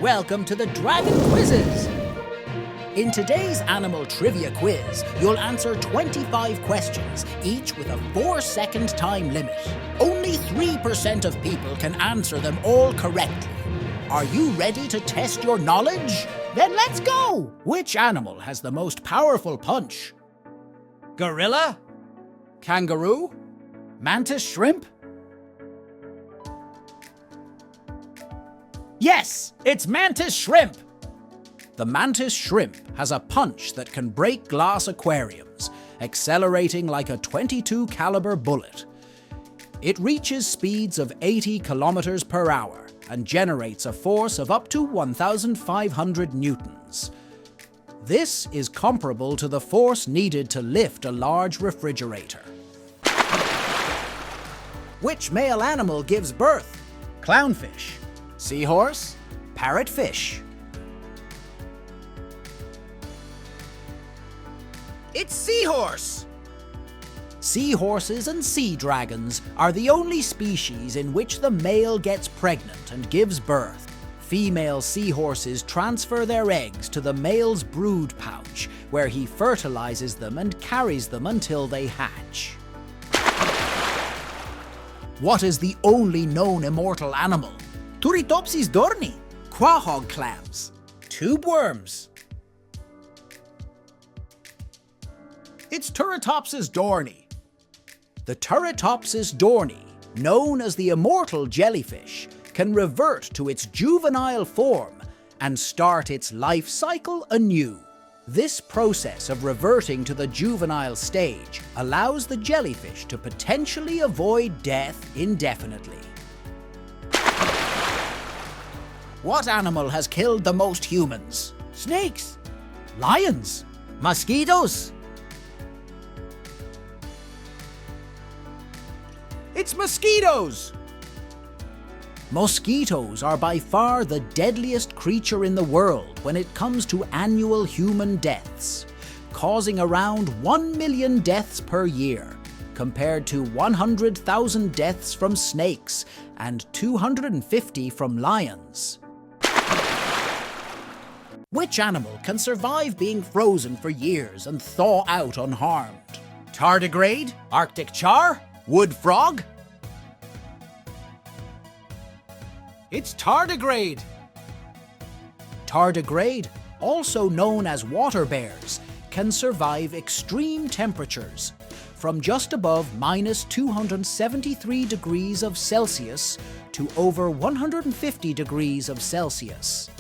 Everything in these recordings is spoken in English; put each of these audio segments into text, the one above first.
Welcome to the Dragon Quizzes! In today's animal trivia quiz, you'll answer 25 questions, each with a 4-second time limit. Only 3% of people can answer them all correctly. Are you ready to test your knowledge? Then let's go! Which animal has the most powerful punch? Gorilla? Kangaroo? Mantis shrimp? Yes, it's mantis shrimp! The mantis shrimp has a punch that can break glass aquariums, accelerating like a .22 caliber bullet. It reaches speeds of 80 kilometers per hour and generates a force of up to 1,500 newtons. This is comparable to the force needed to lift a large refrigerator. Which male animal gives birth? Clownfish, seahorse, parrotfish. It's seahorse! Seahorses and sea dragons are the only species in which the male gets pregnant and gives birth. Female seahorses transfer their eggs to the male's brood pouch, where he fertilizes them and carries them until they hatch. What is the only known immortal animal? Turritopsis dohrnii, quahog clams, tube worms. It's Turritopsis dohrnii. The Turritopsis dohrnii, known as the immortal jellyfish, can revert to its juvenile form and start its life cycle anew. This process of reverting to the juvenile stage allows the jellyfish to potentially avoid death indefinitely. What animal has killed the most humans? Snakes, lions, mosquitoes. It's mosquitoes! Mosquitoes are by far the deadliest creature in the world when it comes to annual human deaths, causing around 1 million deaths per year, compared to 100,000 deaths from snakes and 250 from lions. Which animal can survive being frozen for years and thaw out unharmed? Tardigrade, Arctic char, wood frog? It's tardigrade! Tardigrade, also known as water bears, can survive extreme temperatures, from just above -273 degrees of Celsius to over 150 degrees of Celsius.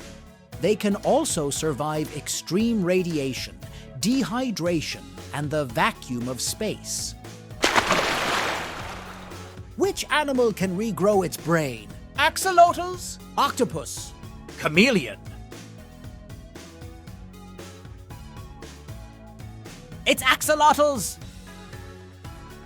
They can also survive extreme radiation, dehydration, and the vacuum of space. Which animal can regrow its brain? Axolotls, octopus, chameleon. It's axolotls!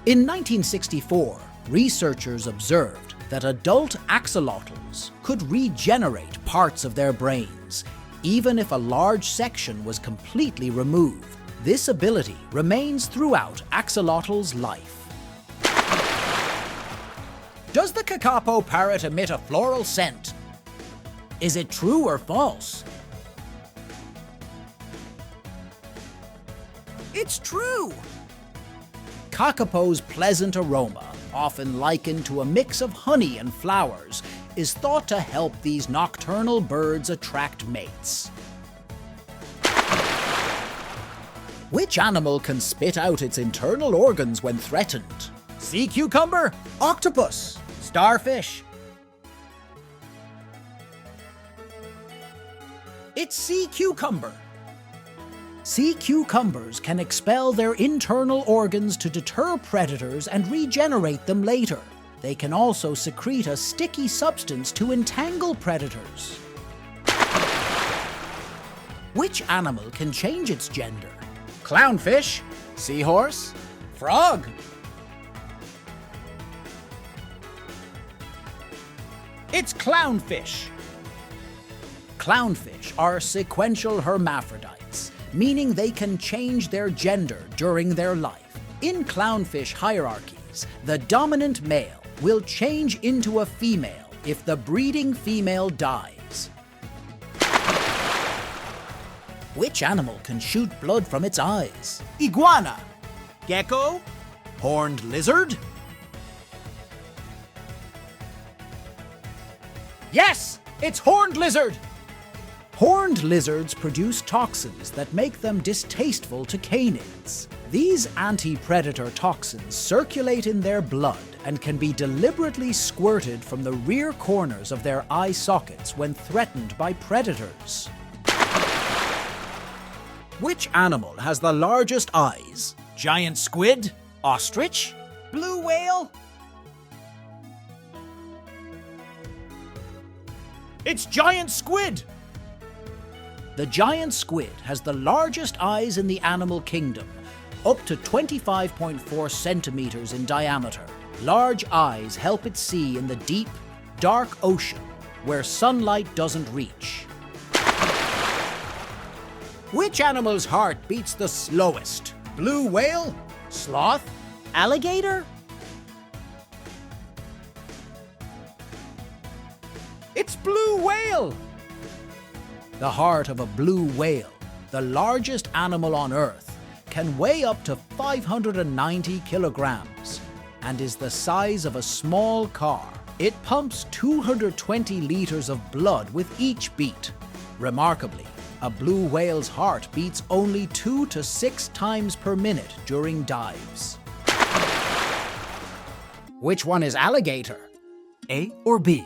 In 1964, researchers observed that adult axolotls could regenerate parts of their brains, even if a large section was completely removed. This ability remains throughout axolotls' life. Does the kakapo parrot emit a floral scent? Is it true or false? It's true! Kakapo's pleasant aroma, often likened to a mix of honey and flowers, is thought to help these nocturnal birds attract mates. Which animal can spit out its internal organs when threatened? Sea cucumber, octopus, starfish. It's sea cucumber. Sea cucumbers can expel their internal organs to deter predators and regenerate them later. They can also secrete a sticky substance to entangle predators. Which animal can change its gender? Clownfish, seahorse, frog. It's clownfish. Clownfish are sequential hermaphrodites, meaning they can change their gender during their life. In clownfish hierarchies, the dominant male will change into a female if the breeding female dies. Which animal can shoot blood from its eyes? Iguana, gecko, horned lizard. Yes, it's horned lizard! Horned lizards produce toxins that make them distasteful to canids. These anti-predator toxins circulate in their blood and can be deliberately squirted from the rear corners of their eye sockets when threatened by predators. Which animal has the largest eyes? Giant squid? Ostrich? Blue whale? It's giant squid! The giant squid has the largest eyes in the animal kingdom, up to 25.4 centimeters in diameter. Large eyes help it see in the deep, dark ocean where sunlight doesn't reach. Which animal's heart beats the slowest? Blue whale? Sloth? Alligator? It's blue whale! The heart of a blue whale, the largest animal on Earth, can weigh up to 590 kilograms and is the size of a small car. It pumps 220 liters of blood with each beat. Remarkably, a blue whale's heart beats only 2 to 6 times per minute during dives. Which one is alligator? A or B?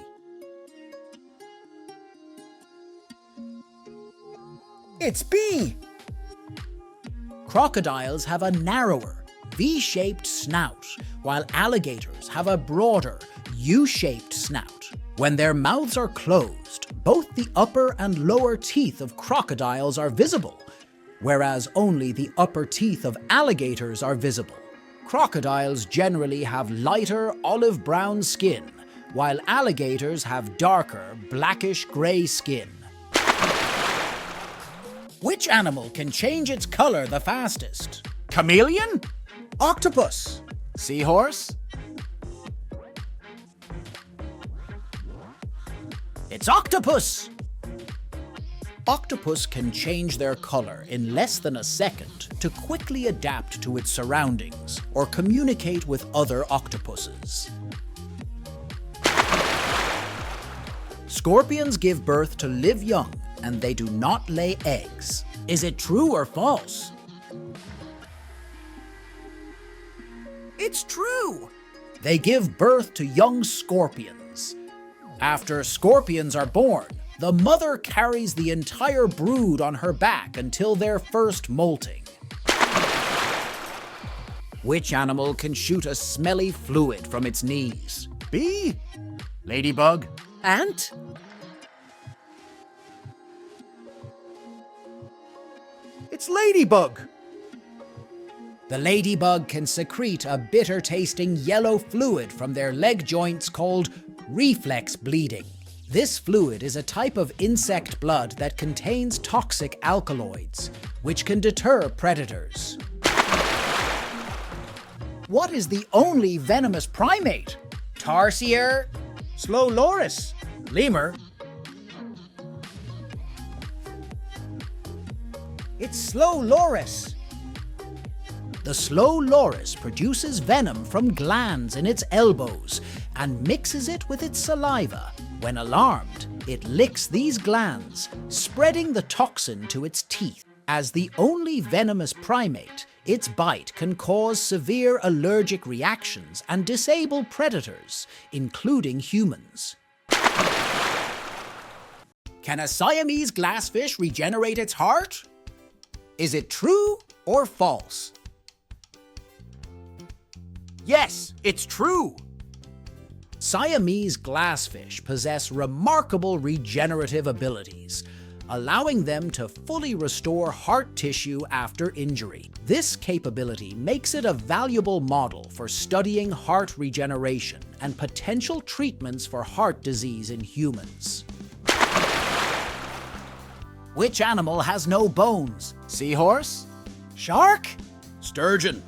It's B! Crocodiles have a narrower, V-shaped snout, while alligators have a broader, U-shaped snout. When their mouths are closed, both the upper and lower teeth of crocodiles are visible, whereas only the upper teeth of alligators are visible. Crocodiles generally have lighter olive-brown skin, while alligators have darker, blackish-gray skin. Which animal can change its color the fastest? Chameleon? Octopus? Seahorse? It's octopus! Octopus can change their color in less than a second to quickly adapt to its surroundings or communicate with other octopuses. Scorpions give birth to live young and they do not lay eggs. Is it true or false? It's true! They give birth to young scorpions. After scorpions are born, the mother carries the entire brood on her back until their first molting. Which animal can shoot a smelly fluid from its knees? B? Ladybug? Ant? It's ladybug! The ladybug can secrete a bitter-tasting yellow fluid from their leg joints called reflex bleeding. This fluid is a type of insect blood that contains toxic alkaloids, which can deter predators. What is the only venomous primate? Tarsier? Slow loris? Lemur? It's slow loris. The slow loris produces venom from glands in its elbows and mixes it with its saliva. When alarmed, it licks these glands, spreading the toxin to its teeth. As the only venomous primate, its bite can cause severe allergic reactions and disable predators, including humans. Can a Siamese glassfish regenerate its heart? Is it true or false? Yes, it's true! Siamese glassfish possess remarkable regenerative abilities, allowing them to fully restore heart tissue after injury. This capability makes it a valuable model for studying heart regeneration and potential treatments for heart disease in humans. Which animal has no bones? Seahorse? Shark? Sturgeon?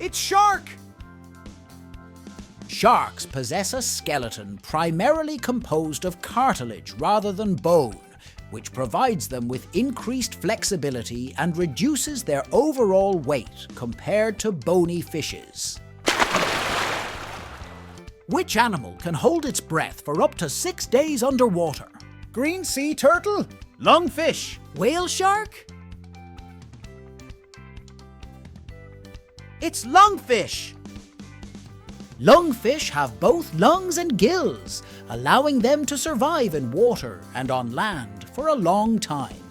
It's shark! Sharks possess a skeleton primarily composed of cartilage rather than bone, which provides them with increased flexibility and reduces their overall weight compared to bony fishes. Which animal can hold its breath for up to 6 days underwater? Green sea turtle, lungfish, Whale shark? it's lungfish. Lungfish have both lungs and gills, allowing them to survive in water and on land for a long time.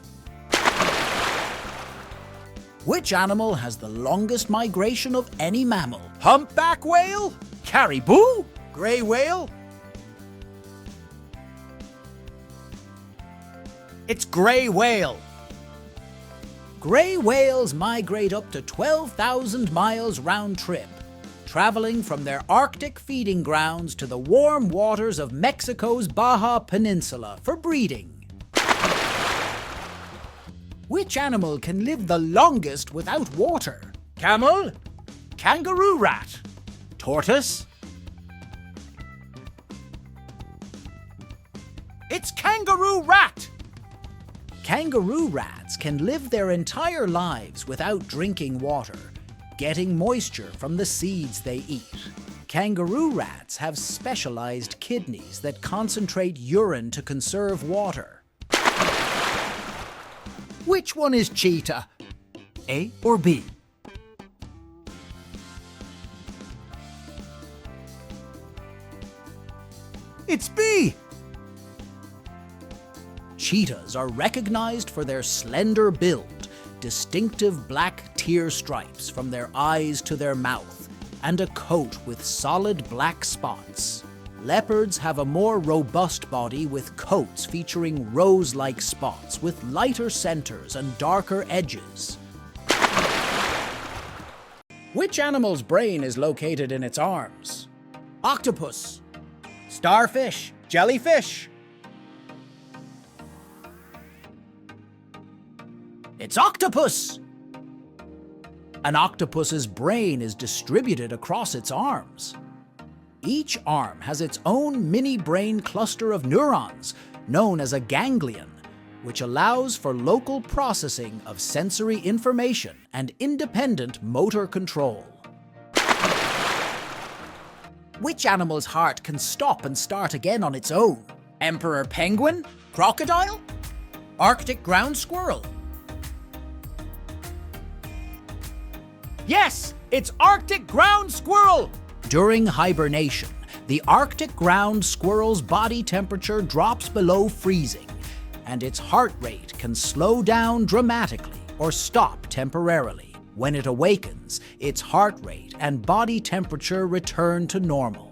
Which animal has the longest migration of any mammal? Humpback whale, caribou, gray whale. It's gray whale. Gray whales migrate up to 12,000 miles round trip, traveling from their Arctic feeding grounds to the warm waters of Mexico's Baja Peninsula for breeding. Which animal can live the longest without water? Camel, kangaroo rat, tortoise. It's kangaroo rat. Kangaroo rats can live their entire lives without drinking water, getting moisture from the seeds they eat. Kangaroo rats have specialized kidneys that concentrate urine to conserve water. Which one is cheetah? A or B? It's B. Cheetahs are recognized for their slender build, distinctive black tear stripes from their eyes to their mouth, and a coat with solid black spots. Leopards have a more robust body with coats featuring rose-like spots with lighter centers and darker edges. Which animal's brain is located in its arms? Octopus, starfish, jellyfish. It's octopus! An octopus's brain is distributed across its arms. Each arm has its own mini brain cluster of neurons, known as a ganglion, which allows for local processing of sensory information and independent motor control. Which animal's heart can stop and start again on its own? Emperor penguin, crocodile, Arctic ground squirrel. Yes, it's Arctic ground squirrel. During hibernation, the Arctic ground squirrel's body temperature drops below freezing, and its heart rate can slow down dramatically or stop temporarily. When it awakens, its heart rate and body temperature return to normal.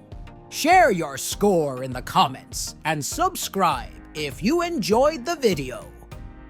Share your score in the comments and subscribe if you enjoyed the video.